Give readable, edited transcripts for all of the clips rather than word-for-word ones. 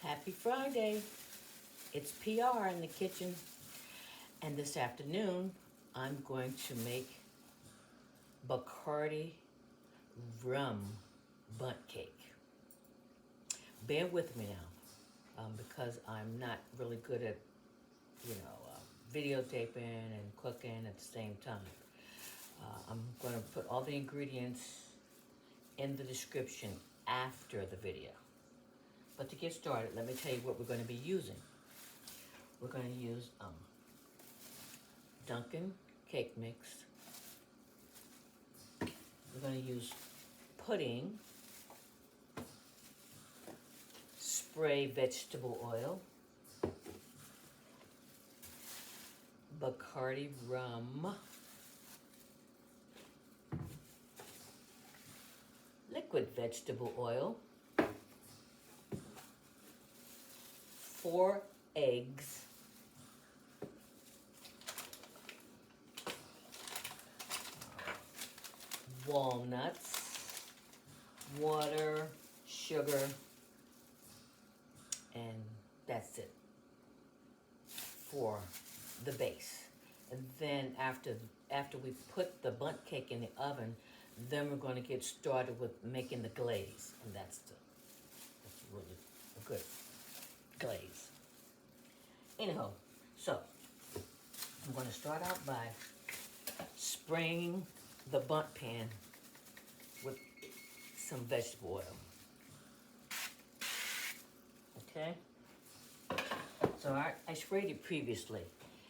Happy Friday. It's PR in the kitchen. And this afternoon, I'm going to make Bacardi Rum Bundt Cake. Bear with me now, because I'm not really good at, videotaping and cooking at the same time. I'm going to put all the ingredients in the description after the video. But to get started, let me tell you what we're going to be using. We're going to use Dunkin' cake mix. We're going to use pudding, spray vegetable oil, Bacardi rum, liquid vegetable oil, 4 eggs, walnuts, water, sugar, and that's it for the base. And then after we put the bundt cake in the oven, then we're going to get started with making the glaze, and that's really a good glaze. Anyhow, so I'm going to start out by spraying the bundt pan with some vegetable oil. Okay? So I sprayed it previously.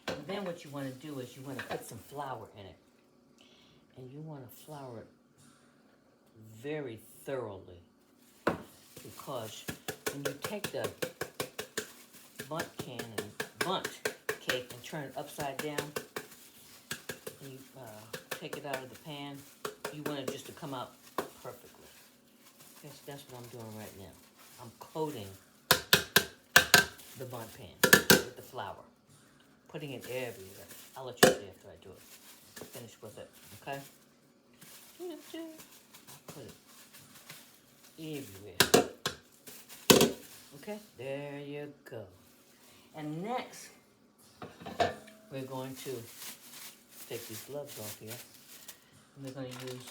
And then what you want to do is you want to put some flour in it. And you want to flour it very thoroughly, because when you take the bundt can and bundt cake and turn it upside down, and you take it out of the pan, you want it just to come out perfectly. That's what I'm doing right now. I'm coating the bundt pan with the flour, putting it everywhere. I'll let you see after I do it. Finish with it, okay? I'll put it everywhere. Okay, there you go. And next, we're going to take these gloves off here. And we're going to use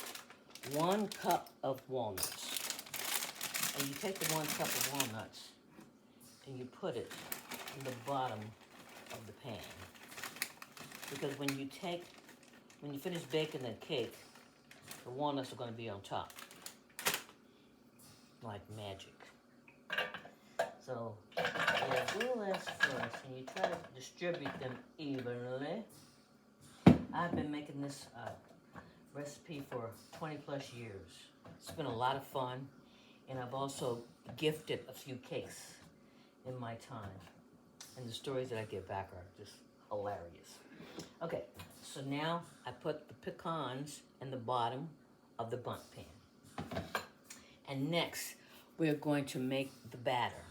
1 cup of walnuts. And you take the 1 cup of walnuts and you put it in the bottom of the pan. Because when you finish baking the cake, the walnuts are going to be on top. Like magic. So you do this first and you try to distribute them evenly. I've been making this recipe for 20 plus years. It's been a lot of fun, and I've also gifted a few cakes in my time. And the stories that I get back are just hilarious. Okay, so now I put the pecans in the bottom of the bundt pan. And next, we're going to make the batter.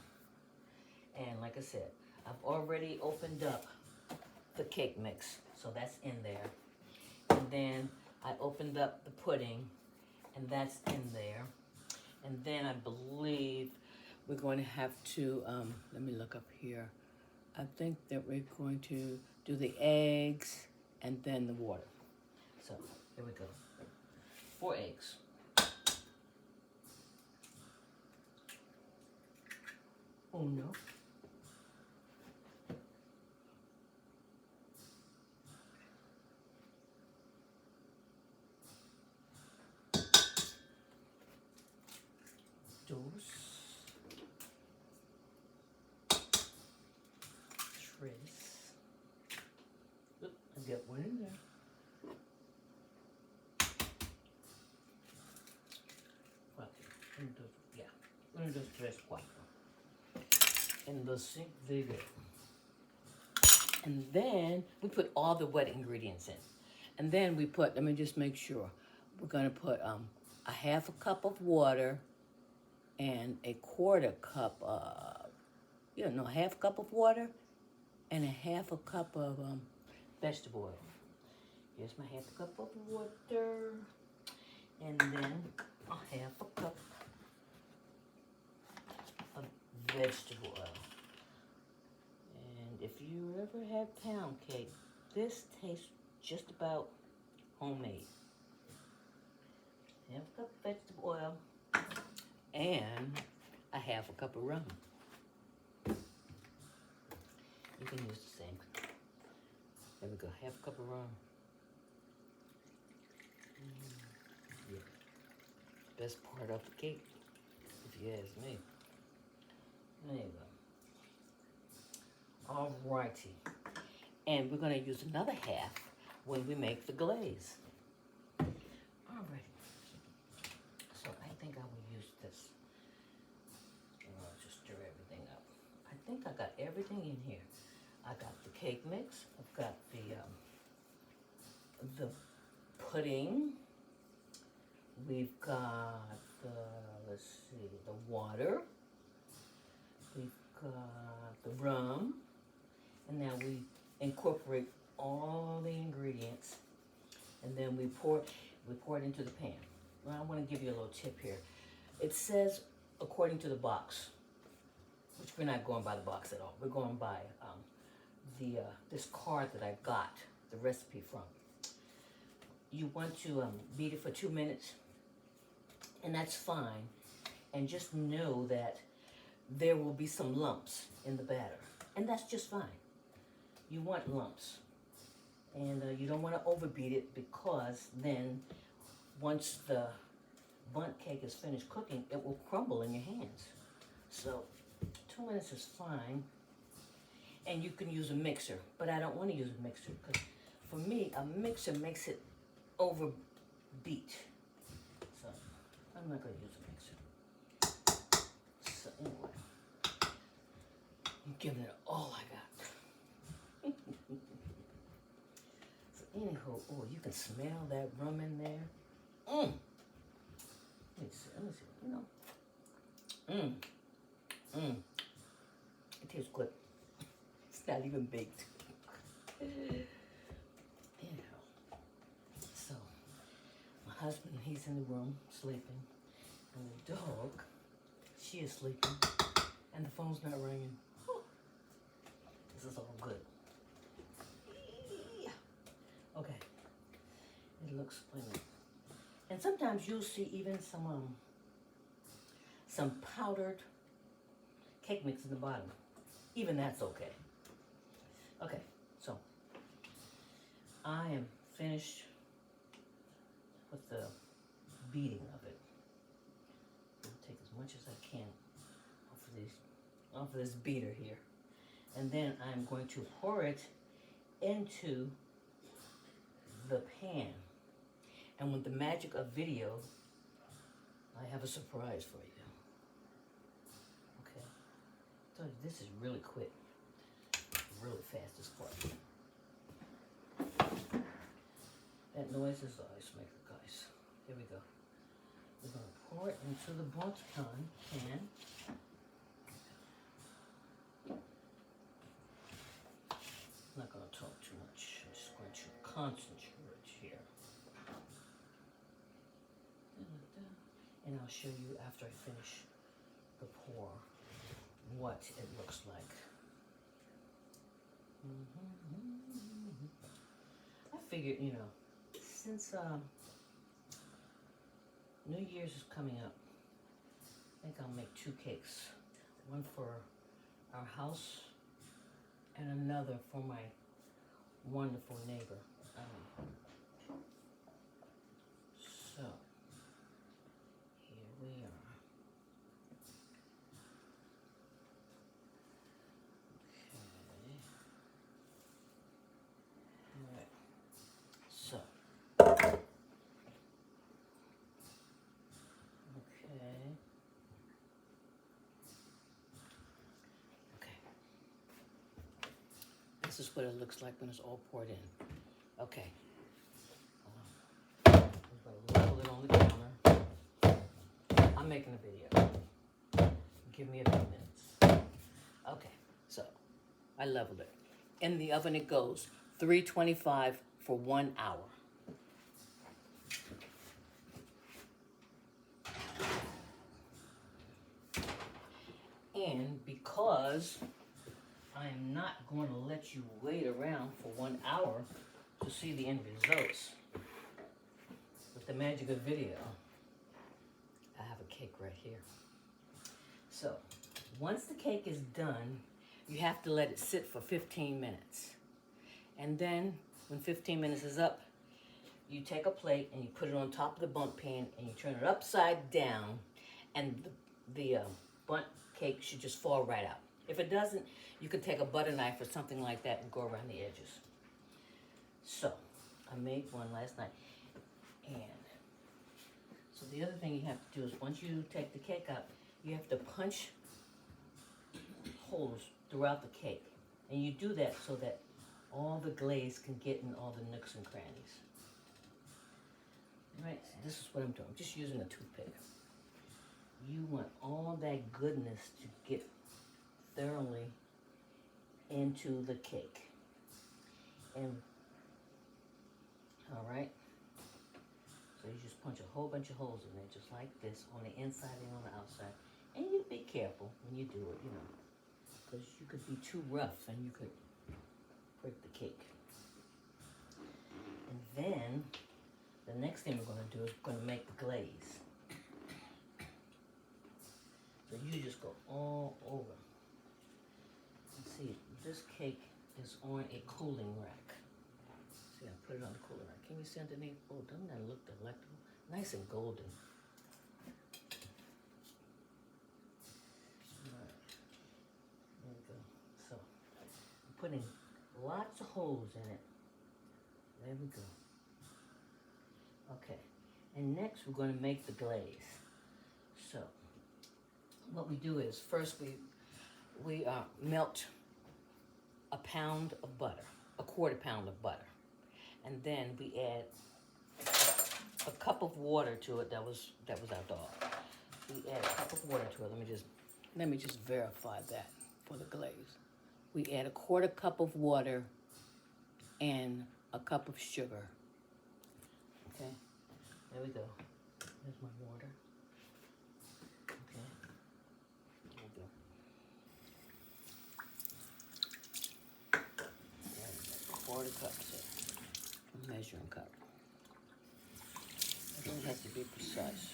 And like I said, I've already opened up the cake mix, so that's in there. And then I opened up the pudding, and that's in there. And then I believe we're going to have to, let me look up here. I think that we're going to do the eggs and then the water. So here we go. 4 eggs. Uno. Dos. Tres. Oop, I got one in there. 4. 1, 2, yeah. 1, 2, 3, 4. And the sink they go. And then we put all the wet ingredients in. And then we put, let me just make sure, we're going to put a 1/2 cup of water and a 1/4 cup of, 1/2 cup of water and a 1/2 cup of vegetable oil. Here's my 1/2 cup of water, and then a 1/2 cup of vegetable oil. And if you ever had pound cake, this tastes just about homemade. Half a cup of vegetable oil and a half a cup of rum. You can use the same. There we go, half a cup of rum. Yeah. Best part of the cake, if you ask me. Anyway. Alrighty. And we're gonna use another half when we make the glaze. Alrighty. So I think I will use this. I'll just stir everything up. I think I got everything in here. I got the cake mix. I've got the pudding. We've got the, let's see, the water. We've got the rum. And now we incorporate all the ingredients. And then we pour it into the pan. Well, I want to give you a little tip here. It says according to the box, which we're not going by the box at all. We're going by this card that I got the recipe from. You want to beat it for 2 minutes, and that's fine. And just know that there will be some lumps in the batter, and that's just fine. You want lumps, and you don't want to overbeat it, because then once the bundt cake is finished cooking, it will crumble in your hands. So 2 minutes is fine. And you can use a mixer, but I don't want to use a mixer, because for me, a mixer makes it overbeat. So I'm not going to use a mixer. So anyway, I'm giving it all I got. So anyhow, oh, you can smell that rum in there. Let me see, you know. It tastes good. It's not even baked. Anyhow, so my husband, he's in the room sleeping, and the dog, she is sleeping, and the phone's not ringing. Whew. This is all good. Okay, it looks splendid. And sometimes you'll see even some powdered cake mix in the bottom. Even that's okay. Okay, so I am finished with the beating of it. I'll take as much as I can off of this beater here. And then I'm going to pour it into the pan. And with the magic of video, I have a surprise for you. Okay, I told you this is really quick. Really fast this part. That noise is the ice maker, guys. Here we go. We're going to pour it into the bundt pan. I'm not going to talk too much. I'm just going to concentrate here. And I'll show you after I finish the pour what it looks like. I figured, you know, since New Year's is coming up, I think I'll make 2 cakes. One for our house and another for my wonderful neighbor. So, here we are. This is what it looks like when it's all poured in. Okay. I'm going to level it on the counter. I'm making a video. Give me a few minutes. Okay, so I leveled it. In the oven it goes, 325 for 1 hour. pan because I am not going to let you wait around for 1 hour to see the end results. With the magic of video, I have a cake right here. So, once the cake is done, you have to let it sit for 15 minutes. And then, when 15 minutes is up, you take a plate and you put it on top of the bundt pan and you turn it upside down, and the bundt cake should just fall right out. If it doesn't, you can take a butter knife or something like that and go around the edges. So, I made one last night. And so the other thing you have to do is once you take the cake out, you have to punch holes throughout the cake. And you do that so that all the glaze can get in all the nooks and crannies. All right, so this is what I'm doing. I'm just using a toothpick. You want all that goodness to get thoroughly into the cake. And, all right, so you just punch a whole bunch of holes in there, just like this, on the inside and on the outside. And you be careful when you do it, you know, because you could be too rough and you could break the cake. And then, the next thing we're going to do is we're going to make the glaze. So you just go all over. See, this cake is on a cooling rack. See, I put it on the cooling rack. Can you see underneath? Oh, doesn't that look delectable? Nice and golden. Alright. There we go. So, I'm putting lots of holes in it. There we go. Okay. And next we're going to make the glaze. So, what we do is first we melt a pound of butter, a quarter pound of butter, and then we add a cup of water to it. That was our dog. We add a cup of water to it. Let me just verify that for the glaze. We add a quarter cup of water and a cup of sugar. Okay, there we go. There's my water. Okay, there we go. Quarter cup, so a measuring cup. It doesn't have to be precise.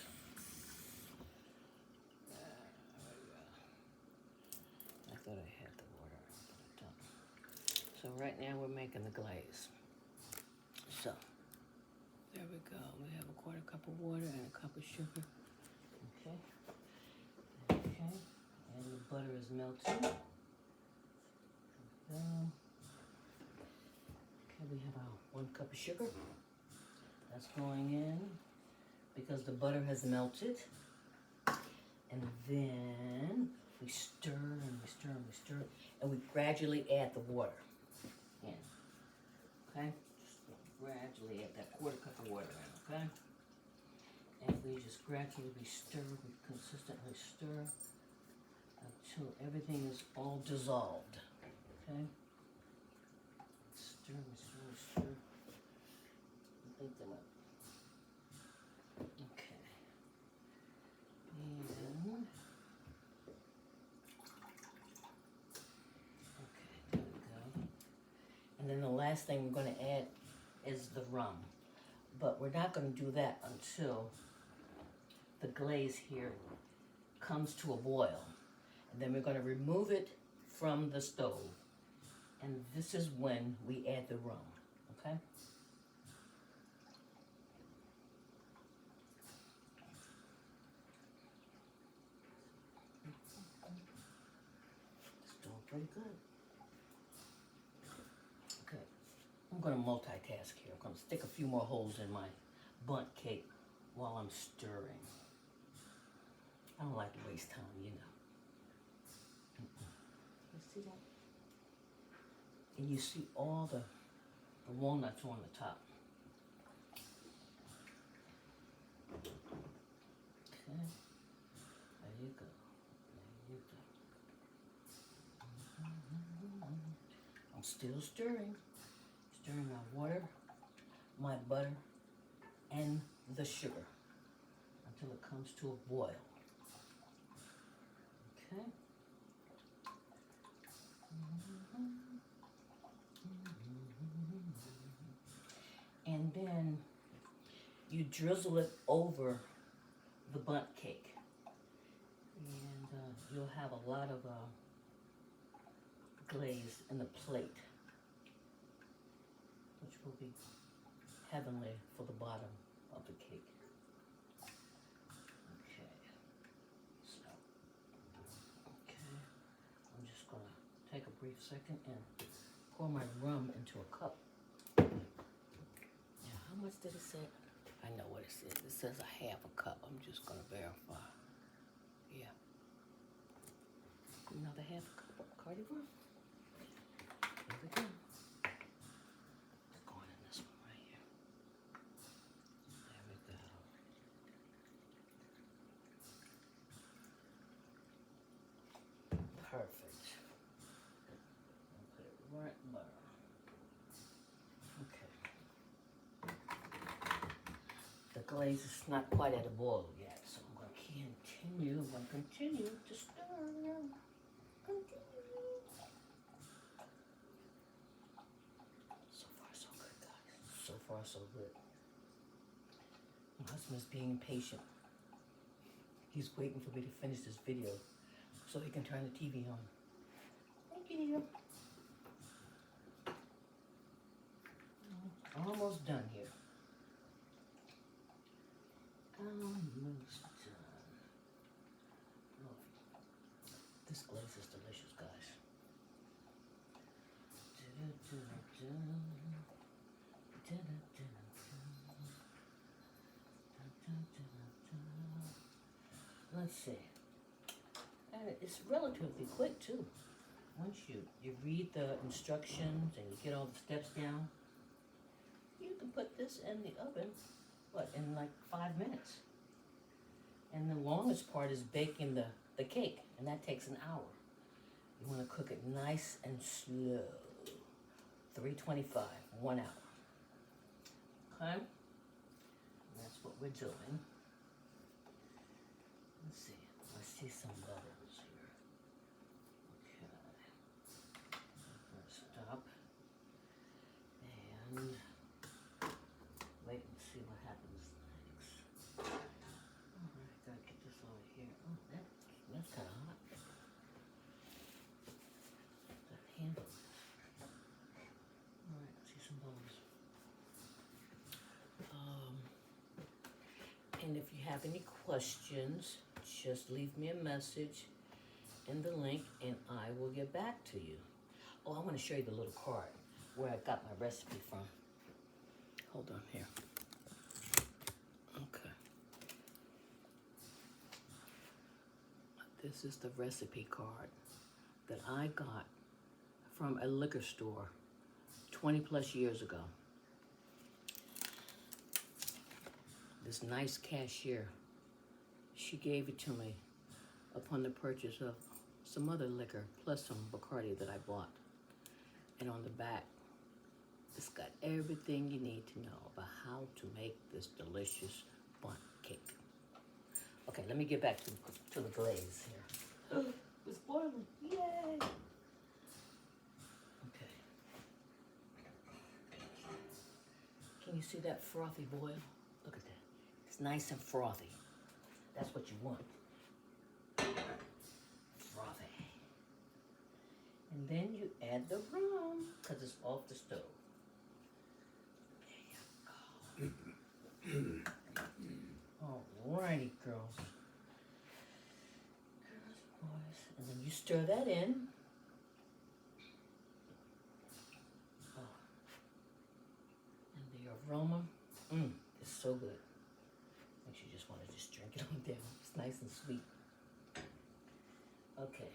I thought I had the water, but I don't. So right now we're making the glaze. So there we go. We have a quarter cup of water and a cup of sugar. Okay. Okay. And the butter is melting. There we go. We have our 1 cup of sugar. That's going in because the butter has melted. And then we stir and we stir and we stir. And we gradually add the water in. Okay? Just gradually add that quarter cup of water in, okay? And we just gradually stir, we consistently stir until everything is all dissolved. Okay? Stir. Beat them up. Okay. There we go. And then the last thing we're going to add is the rum. But we're not going to do that until the glaze here comes to a boil. And then we're going to remove it from the stove. And this is when we add the rum, okay? It's doing pretty good. Okay, I'm going to multitask here. I'm going to stick a few more holes in my bundt cake while I'm stirring. I don't like to waste time, you know. You see that? And you see all the walnuts on the top. Okay, there you go. There you go. I'm still stirring. Stirring my water, my butter, and the sugar until it comes to a boil. Okay. drizzle it over the bundt cake. And you'll have a lot of glaze in the plate, which will be heavenly for the bottom of the cake. I'm just gonna take a brief second and pour my rum into a cup. Now, how much did it say? I know what it says. It says a half a cup. I'm just gonna verify. Yeah. Another half a cup of Bacardi rum. Here we go. It's going in this one right here. There we go. Perfect. I'll put it right there. Okay. The glaze is not quite at a boil yet, so I'm going to continue. I'm going to continue to stir. Continue. So far, so good, guys. So far, so good. My husband's being patient. He's waiting for me to finish this video so he can turn the TV on. Thank you. Almost done here. Almost done. Oh, this glaze is delicious, guys. Let's see. And it's relatively quick too. Once you read the instructions and you get all the steps down, you can put this in the oven, in like 5 minutes. And the longest part is baking the cake, and that takes an hour. You want to cook it nice and slow. 325, 1 hour. Okay? And that's what we're doing. Let's see. I see some bubbles here. Okay. Let's stop. And wait and see what happens next. Alright, gotta get this over here. Oh, that's kind of hot. That handle. Alright, I see some bubbles. And if you have any questions, just leave me a message in the link and I will get back to you. Oh, I want to show you the little card where I got my recipe from. Hold on here. Okay. This is the recipe card that I got from a liquor store 20 plus years ago. This nice cashier, she gave it to me upon the purchase of some other liquor plus some Bacardi that I bought. And on the back, it's got everything you need to know about how to make this delicious bundt cake. Okay, let me get back to the glaze here. It's boiling, yay! Okay. Can you see that frothy boil? Look at that. It's nice and frothy. That's what you want. Frothy. And then you add the rum, because it's off the stove. There you go. Alrighty, girls. Girls and boys. And then you stir that in. Oh. And the aroma, it's so good. Makes you just want to just drink it on down. It's nice and sweet. Okay.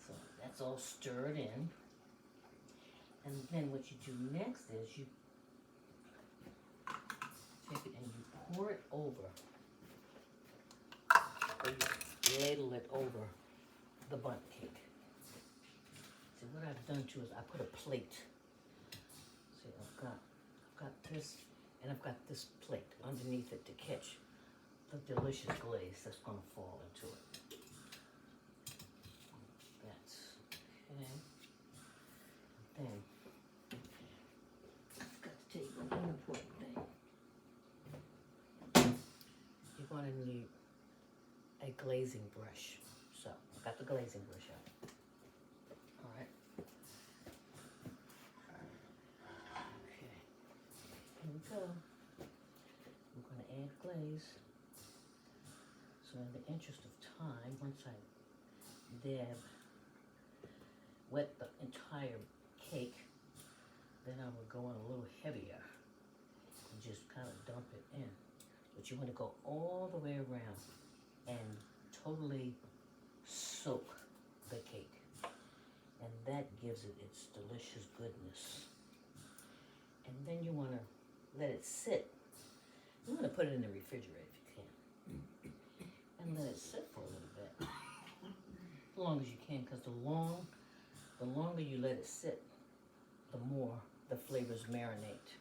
So that's all stirred in. And then what you do next is you take it and you pour it over, or you ladle it over the bundt cake. See, what I've done too is I put a plate. See, I've got this, and I've got this plate underneath it to catch the delicious glaze that's going to fall into it. That's okay. Then I've got to tell you one important thing. glazing brush. So I got the glazing brush out. All right. Okay. Here we go. I'm going to add glaze. So in the interest of time, once I wet the entire cake, then I will go in a little heavier and just kind of dump it in. But you want to go all the way around and totally soak the cake. And that gives it its delicious goodness. And then you want to let it sit. You want to put it in the refrigerator if you can. And let it sit for a little bit. As long as you can, because the longer you let it sit, the more the flavors marinate.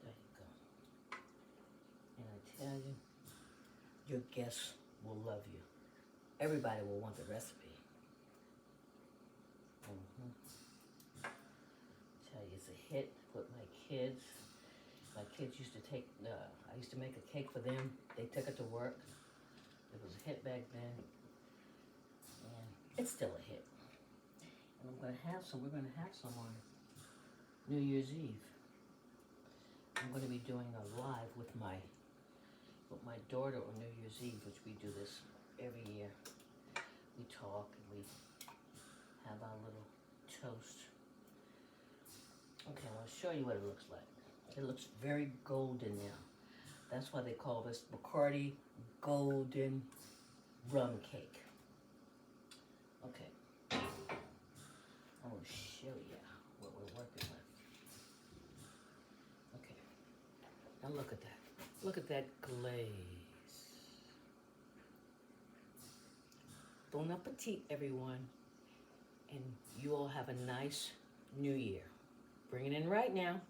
There you go. And I tell you, your guests will love you. Everybody will want the recipe. Tell you, it's a hit with my kids. My kids used to I used to make a cake for them. They took it to work. It was a hit back then. And it's still a hit. And we're gonna have some on New Year's Eve. I'm gonna be doing a live with my daughter on New Year's Eve, which we do this every year. We talk and we have our little toast. Okay, I want to show you what it looks like. It looks very golden now. That's why they call this Bacardi Golden Rum Cake. Okay. I'm going to show you what we're working with. Okay. Now look at that. Look at that glaze. Bon appetit, everyone. And you all have a nice new year. Bring it in right now.